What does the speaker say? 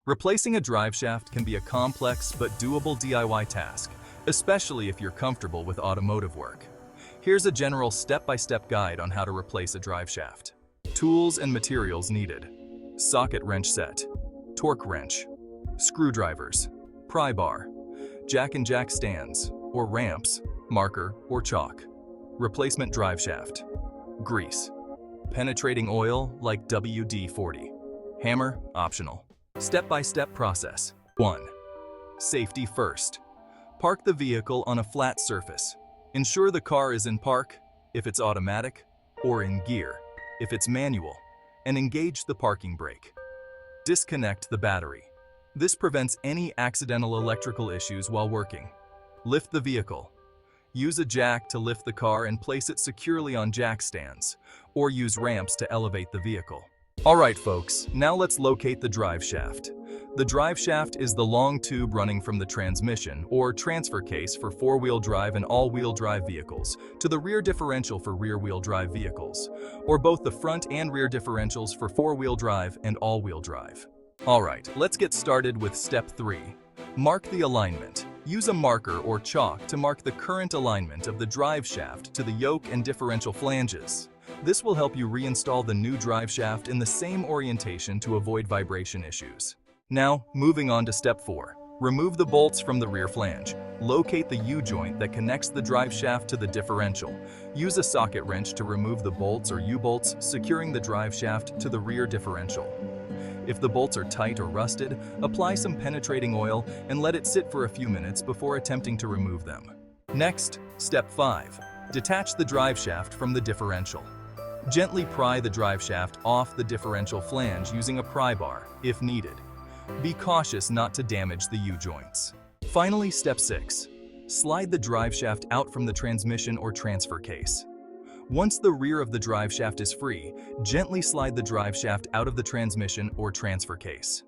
Replacing a drive shaft can be a complex but doable DIY task, especially if you're comfortable with automotive work. Here's a general step-by-step guide on how to replace a drive shaft. Tools and materials needed: socket wrench set, torque wrench, screwdrivers, pry bar, jack and jack stands or ramps, marker or chalk, replacement drive shaft, grease, penetrating oil like WD-40, hammer optional. Step-by-step process. 1. Safety first. Park the vehicle on a flat surface. Ensure the car is in park, if it's automatic, or in gear, if it's manual, and engage the parking brake. Disconnect the battery. This prevents any accidental electrical issues while working. Lift the vehicle. Use a jack to lift the car and place it securely on jack stands, or use ramps to elevate the vehicle. Alright folks, now let's locate the drive shaft. The drive shaft is the long tube running from the transmission or transfer case for four-wheel drive and all-wheel drive vehicles to the rear differential for rear-wheel drive vehicles, or both the front and rear differentials for four-wheel drive and all-wheel drive. Alright, let's get started with step 3. Mark the alignment. Use a marker or chalk to mark the current alignment of the drive shaft to the yoke and differential flanges. This will help you reinstall the new drive shaft in the same orientation to avoid vibration issues. Now, moving on to step 4. Remove the bolts from the rear flange. Locate the U-joint that connects the drive shaft to the differential. Use a socket wrench to remove the bolts or U-bolts, securing the drive shaft to the rear differential. If the bolts are tight or rusted, apply some penetrating oil and let it sit for a few minutes before attempting to remove them. Next, step 5. Detach the drive shaft from the differential. Gently pry the drive shaft off the differential flange using a pry bar, if needed. Be cautious not to damage the U-joints. Finally, step 6. Slide the drive shaft out from the transmission or transfer case. Once the rear of the drive shaft is free, gently slide the drive shaft out of the transmission or transfer case.